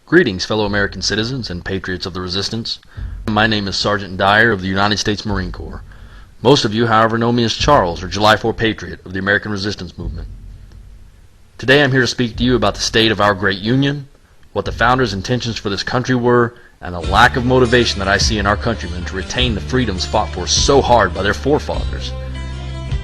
Greetings, fellow American citizens and patriots of the resistance. My name is Sergeant Dyer of the United States Marine Corps. Most of you, however, know me as Charles, or July 4 Patriot of the American Resistance Movement. Today I'm here to speak to you about the state of our great Union, what the founders' intentions for this country were, and the lack of motivation that I see in our countrymen to retain the freedoms fought for so hard by their forefathers.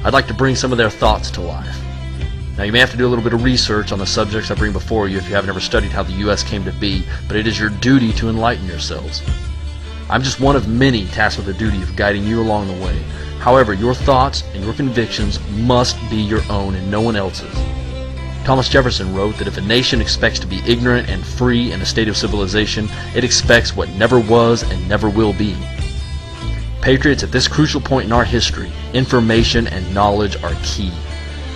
I'd like to bring some of their thoughts to life. Now, you may have to do a little bit of research on the subjects I bring before you if you haven't ever studied how the U.S. came to be, but it is your duty to enlighten yourselves. I'm just one of many tasked with the duty of guiding you along the way. However, your thoughts and your convictions must be your own and no one else's. Thomas Jefferson wrote that if a nation expects to be ignorant and free in a state of civilization, it expects what never was and never will be. Patriots, at this crucial point in our history, information and knowledge are key.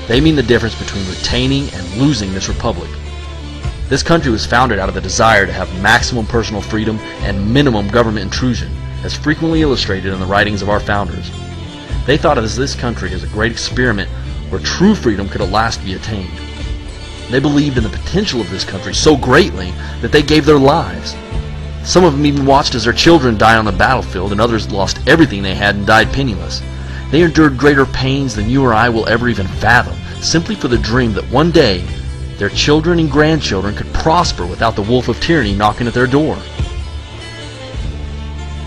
They mean the difference between retaining and losing this republic. This country was founded out of the desire to have maximum personal freedom and minimum government intrusion, as frequently illustrated in the writings of our founders. They thought of this country as a great experiment where true freedom could at last be attained. They believed in the potential of this country so greatly that they gave their lives. Some of them even watched as their children died on the battlefield, and others lost everything they had and died penniless. They endured greater pains than you or I will ever even fathom, simply for the dream that one day their children and grandchildren could prosper without the wolf of tyranny knocking at their door.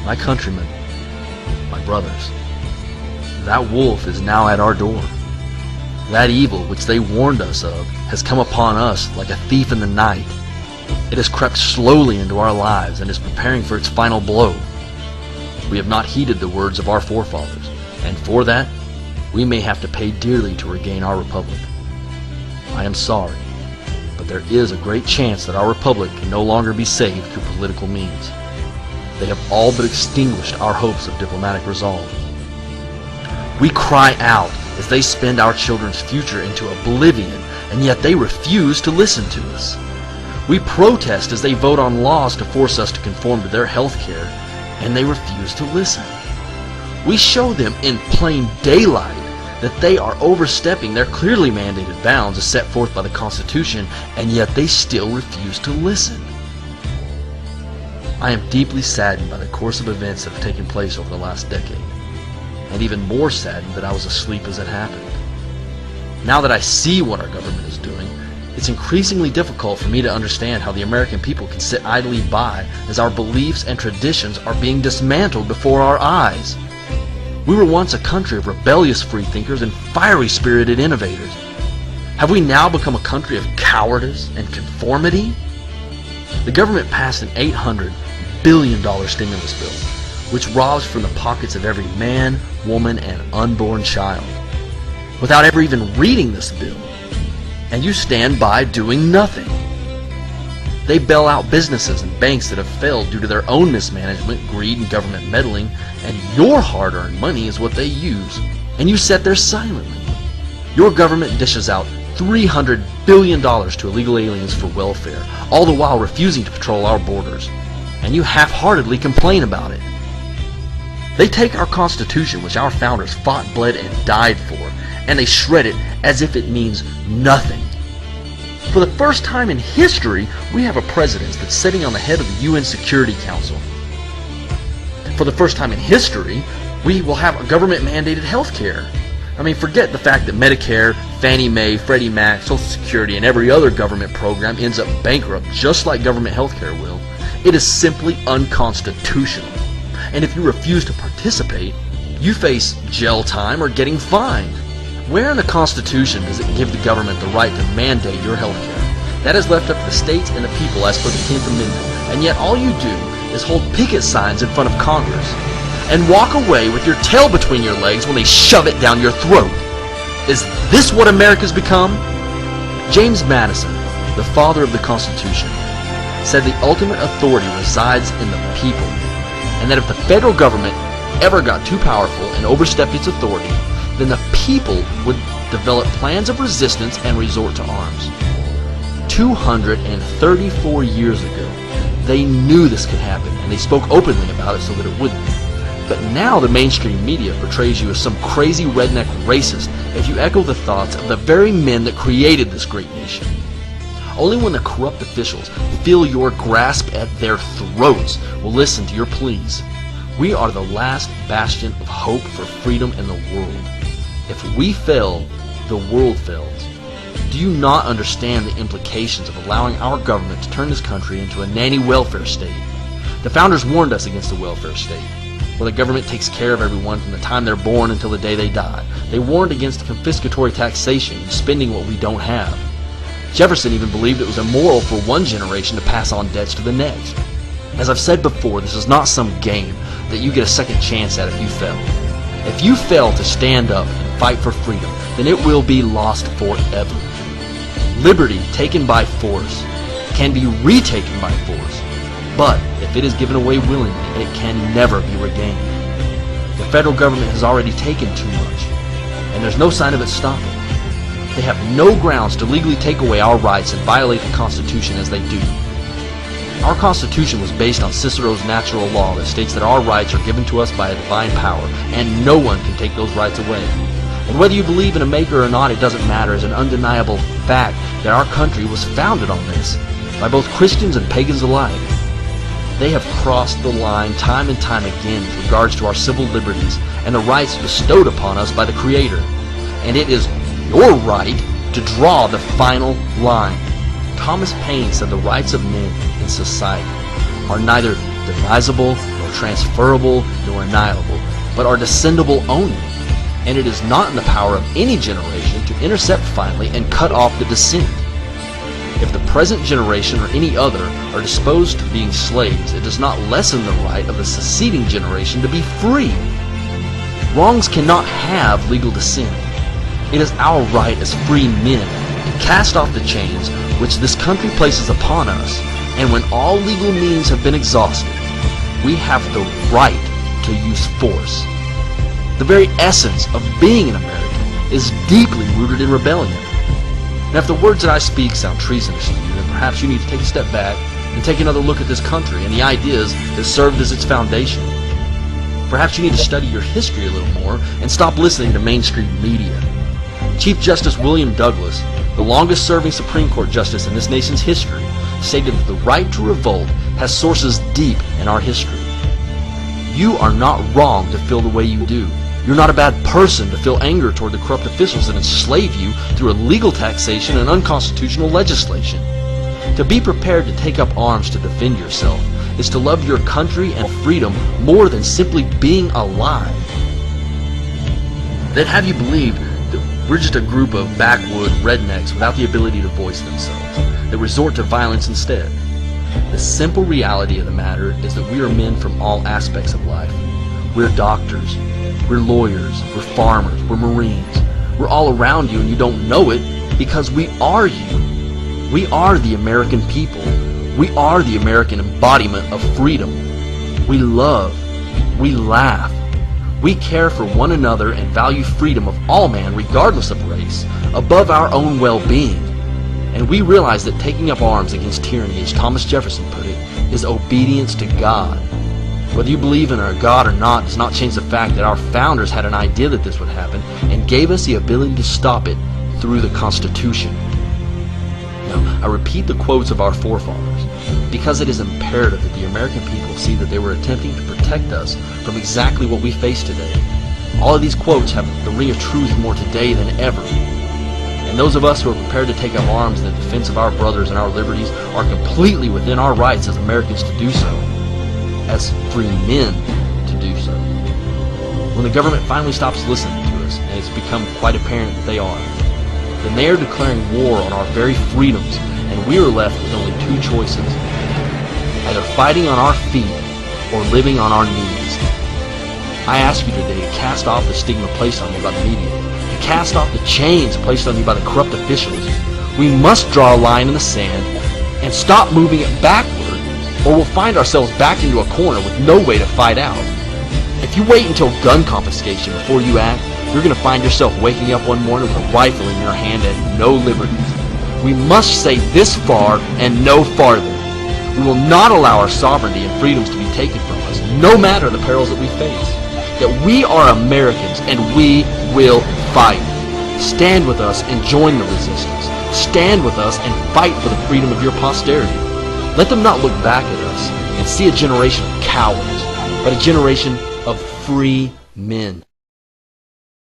My countrymen, my brothers, that wolf is now at our door. That evil which they warned us of has come upon us like a thief in the night. It has crept slowly into our lives and is preparing for its final blow. We have not heeded the words of our forefathers, and for that, we may have to pay dearly to regain our republic. I am sorry, but there is a great chance that our republic can no longer be saved through political means. They have all but extinguished our hopes of diplomatic resolve. We cry out as they spend our children's future into oblivion, and yet they refuse to listen to us. We protest as they vote on laws to force us to conform to their health care, and they refuse to listen. We show them in plain daylight that they are overstepping their clearly mandated bounds as set forth by the Constitution, and yet they still refuse to listen. I am deeply saddened by the course of events that have taken place over the last decade, and even more saddened that I was asleep as it happened. Now that I see what our government is doing, it's increasingly difficult for me to understand how the American people can sit idly by as our beliefs and traditions are being dismantled before our eyes. We were once a country of rebellious freethinkers and fiery-spirited innovators. Have we now become a country of cowardice and conformity? The government passed an $800 billion stimulus bill, which robs from the pockets of every man, woman, and unborn child, without ever even reading this bill. And you stand by doing nothing. They bail out businesses and banks that have failed due to their own mismanagement, greed, and government meddling, and your hard-earned money is what they use, and you sit there silently. Your government dishes out $300 billion to illegal aliens for welfare, all the while refusing to patrol our borders, and you half-heartedly complain about it. They take our Constitution, which our founders fought, bled, and died for, and they shred it as if it means nothing. For the first time in history, we have a president that's sitting on the head of the UN Security Council. For the first time in history, we will have a government-mandated health care. I mean, forget the fact that Medicare, Fannie Mae, Freddie Mac, Social Security, and every other government program ends up bankrupt just like government health care will. It is simply unconstitutional. And if you refuse to participate, you face jail time or getting fined. Where in the Constitution does it give the government the right to mandate your health care? That is left up to the states and the people as per the 10th Amendment, and yet all you do is hold picket signs in front of Congress and walk away with your tail between your legs when they shove it down your throat. Is this what America's become? James Madison, the father of the Constitution, said the ultimate authority resides in the people, and that if the federal government ever got too powerful and overstepped its authority, then the people would develop plans of resistance and resort to arms. 234 years ago, they knew this could happen, and they spoke openly about it so that it wouldn't. But now the mainstream media portrays you as some crazy redneck racist if you echo the thoughts of the very men that created this great nation. Only when the corrupt officials feel your grasp at their throats will listen to your pleas. We are the last bastion of hope for freedom in the world. If we fail, the world fails. Do you not understand the implications of allowing our government to turn this country into a nanny welfare state? The founders warned us against the welfare state, where the government takes care of everyone from the time they're born until the day they die. They warned against confiscatory taxation and spending what we don't have. Jefferson even believed it was immoral for one generation to pass on debts to the next. As I've said before, this is not some game that you get a second chance at if you fail. If you fail to stand up and fight for freedom, then it will be lost forever. Liberty taken by force can be retaken by force, but if it is given away willingly, it can never be regained. The federal government has already taken too much, and there's no sign of it stopping. They have no grounds to legally take away our rights and violate the Constitution as they do. Our Constitution was based on Cicero's natural law that states that our rights are given to us by a divine power, and no one can take those rights away. And whether you believe in a maker or not, it doesn't matter. It's an undeniable fact that our country was founded on this, by both Christians and pagans alike. They have crossed the line time and time again with regards to our civil liberties and the rights bestowed upon us by the Creator. And it is your right to draw the final line. Thomas Paine said the rights of men in society are neither divisible, nor transferable, nor annihilable, but are descendable only. And it is not in the power of any generation to intercept finally and cut off the descent. If the present generation or any other are disposed to being slaves, it does not lessen the right of the succeeding generation to be free. Wrongs cannot have legal descent. It is our right as free men to cast off the chains which this country places upon us, and when all legal means have been exhausted, we have the right to use force. The very essence of being an American is deeply rooted in rebellion. Now, if the words that I speak sound treasonous to you, then perhaps you need to take a step back and take another look at this country and the ideas that served as its foundation. Perhaps you need to study your history a little more and stop listening to mainstream media. Chief Justice William Douglas, the longest-serving Supreme Court justice in this nation's history, stated that the right to revolt has sources deep in our history. You are not wrong to feel the way you do. You're not a bad person to feel anger toward the corrupt officials that enslave you through illegal taxation and unconstitutional legislation. To be prepared to take up arms to defend yourself is to love your country and freedom more than simply being alive. They'd have you believe that we're just a group of backwood rednecks without the ability to voice themselves, that resort to violence instead. The simple reality of the matter is that we are men from all aspects of life. We're doctors, we're lawyers, we're farmers, we're Marines. We're all around you and you don't know it because we are you. We are the American people. We are the American embodiment of freedom. We love. We laugh. We care for one another and value freedom of all man regardless of race, above our own well-being. And we realize that taking up arms against tyranny, as Thomas Jefferson put it, is obedience to God. Whether you believe in a God or not does not change the fact that our founders had an idea that this would happen and gave us the ability to stop it through the Constitution. Now, I repeat the quotes of our forefathers because it is imperative that the American people see that they were attempting to protect us from exactly what we face today. All of these quotes have the ring of truth more today than ever. And those of us who are prepared to take up arms in the defense of our brothers and our liberties are completely within our rights as Americans to do so, as free men to do so. When the government finally stops listening to us, and it's become quite apparent that they are, then they are declaring war on our very freedoms, and we are left with only two choices: either fighting on our feet or living on our knees. I ask you today to cast off the stigma placed on you by the media, to cast off the chains placed on you by the corrupt officials. We must draw a line in the sand and stop moving it backward, or we'll find ourselves backed into a corner with no way to fight out. If you wait until gun confiscation before you act, you're going to find yourself waking up one morning with a rifle in your hand and no liberties. We must say this far and no farther. We will not allow our sovereignty and freedoms to be taken from us, no matter the perils that we face. That we are Americans and we will fight. Stand with us and join the resistance. Stand with us and fight for the freedom of your posterity. Let them not look back at us and see a generation of cowards, but a generation of free men.